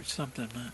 record something, man.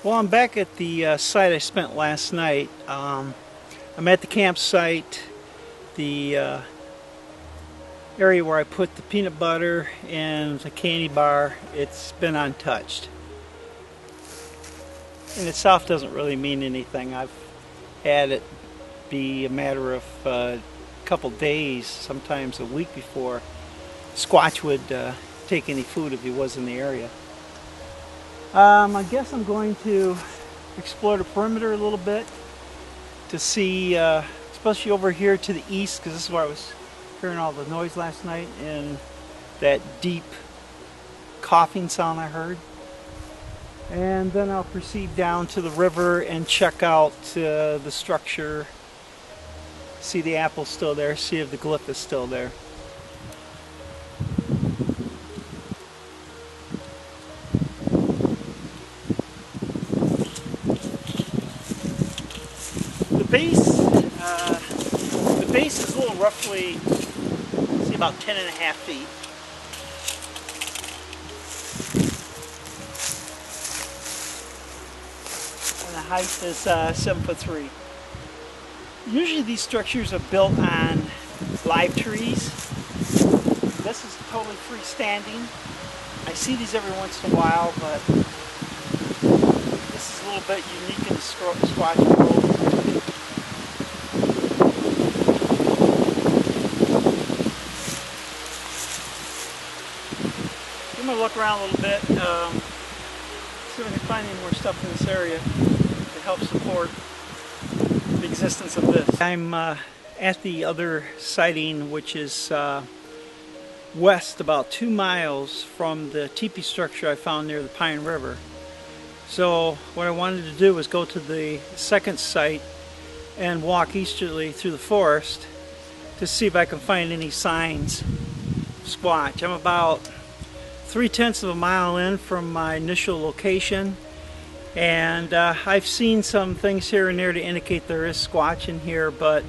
Well, I'm back at the site I spent last night. I'm at the campsite, the area where I put the peanut butter and the candy bar. It's been untouched. In itself doesn't really mean anything. I've had it be a matter of a couple days, sometimes a week before Squatch would take any food if he was in the area. I guess I'm going to explore the perimeter a little bit to see, especially over here to the east, because this is where I was hearing all the noise last night and that deep coughing sound I heard. And then I'll proceed down to the river and check out the structure, see the apple's still there, see if the glyph is still there. The base is a little roughly, see, about 10.5 feet. And the height is 7'3". Usually these structures are built on live trees. This is totally freestanding. I see these every once in a while, but this is a little bit unique in the Squatch world. I'm going to look around a little bit, see if I can find any more stuff in this area to help support the existence of this. I'm at the other sighting, which is west about 2 miles from the teepee structure I found near the Pine River. So what I wanted to do was go to the second site and walk easterly through the forest to see if I can find any signs of Squatch. I'm about 3/10 of a mile in from my initial location, and I've seen some things here and there to indicate there is Squatch in here, but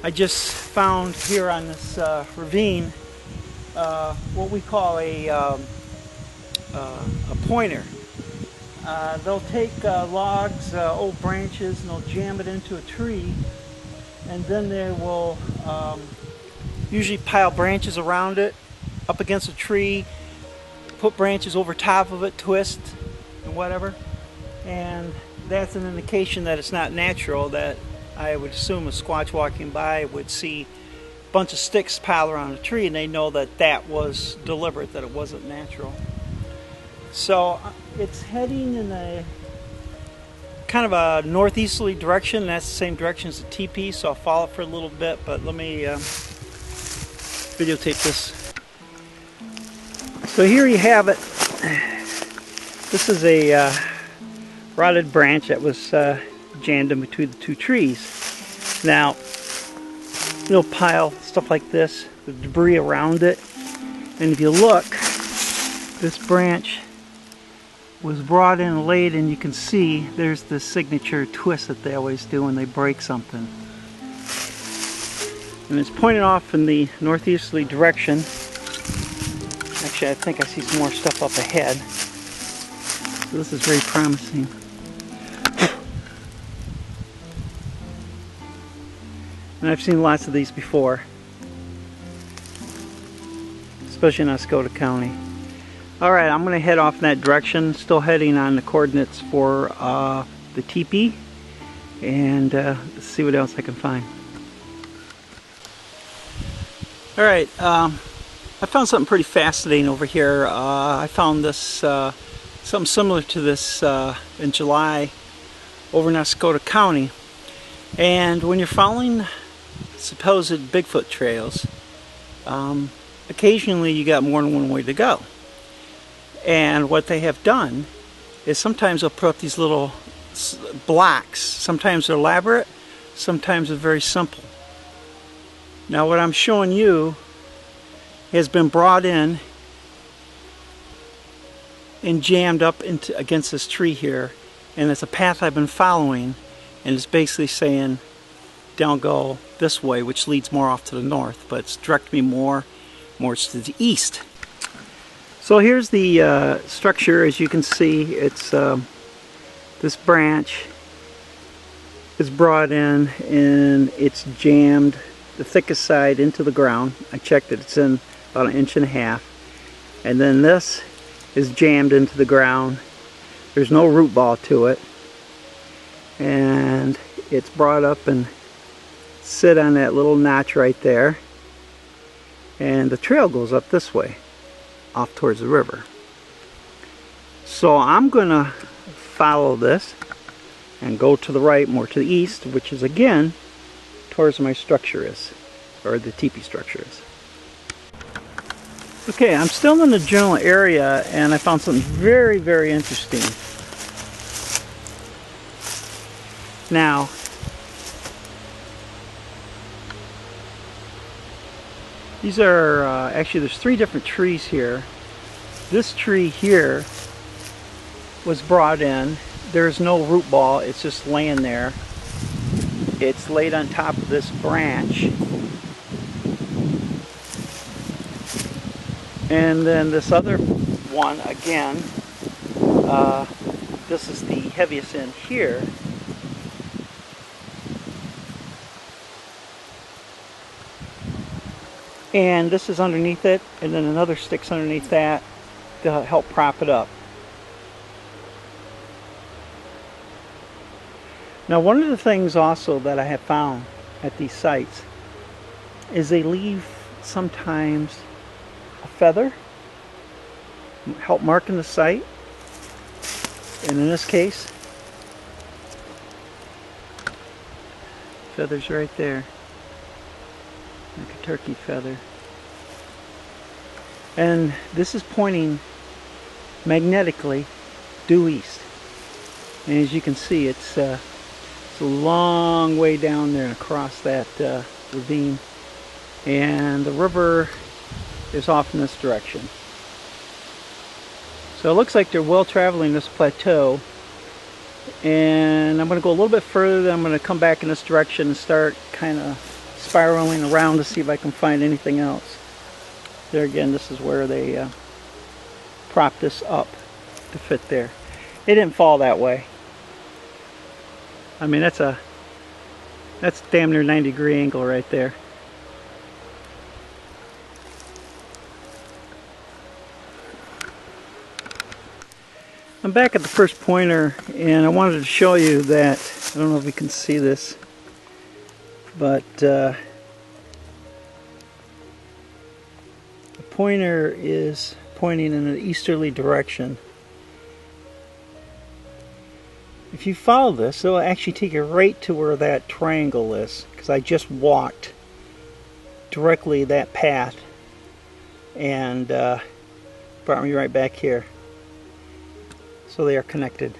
I just found here on this ravine what we call a pointer. They'll take logs, old branches, and they'll jam it into a tree, and then they will usually pile branches around it up against a tree, put branches over top of it, twist and whatever, and that's an indication that it's not natural, that I would assume a Squatch walking by would see a bunch of sticks piled around a tree and they know that that was deliberate, that it wasn't natural. So it's heading in a kind of a northeasterly direction, and that's the same direction as the teepee, so I'll follow it for a little bit, but let me videotape this. So here you have it. This is a rotted branch that was jammed in between the two trees. Now, you'll pile stuff like this, the debris around it, and if you look, this branch was brought in and laid, and you can see there's the signature twist that they always do when they break something. And it's pointing off in the northeasterly direction. Actually, I think I see some more stuff up ahead. So this is very promising. And I've seen lots of these before, especially in Oscoda County. Alright, I'm going to head off in that direction, still heading on the coordinates for the teepee, and let's see what else I can find. Alright, I found something pretty fascinating over here. I found this, something similar to this in July over in Oscoda County. And when you're following supposed Bigfoot trails, occasionally you got more than one way to go. And what they have done is sometimes they'll put up these little blocks. Sometimes they're elaborate, sometimes they're very simple. Now what I'm showing you has been brought in and jammed up against this tree here, and it's a path I've been following, and it's basically saying don't go this way, which leads more off to the north, but it's directed me more to the east. So here's the structure. As you can see, it's this branch is brought in and it's jammed the thickest side into the ground. I checked it, it's in about 1.5 inches, and then this is jammed into the ground. There's no root ball to it, and it's brought up and sit on that little notch right there, and the trail goes up this way off towards the river. So I'm gonna follow this and go to the right, more to the east, which is again towards my structure is, or the teepee structure is. Okay, I'm still in the general area and I found something very, very interesting. Now, these are, actually there's 3 different trees here. This tree here was brought in. There's no root ball, it's just laying there. It's laid on top of this branch. And then this other one, again, this is the heaviest end here. And this is underneath it, and then another stick's underneath that to help prop it up. Now, one of the things also that I have found at these sites is they leave sometimes a feather, help marking the site, and in this case, feather's right there. Like a turkey feather. And this is pointing magnetically due east. And as you can see, it's a long way down there and across that ravine. And the river is off in this direction. So it looks like they're well traveling this plateau. And I'm going to go a little bit further, then I'm going to come back in this direction and start kind of spiraling around to see if I can find anything else. There again, this is where they propped this up to fit there. It didn't fall that way. I mean, that's damn near 90-degree angle right there. I'm back at the first pointer, and I wanted to show you that, I don't know if you can see this, but the pointer is pointing in an easterly direction. If you follow this, it'll actually take you right to where that triangle is, because I just walked directly that path and brought me right back here. So they are connected.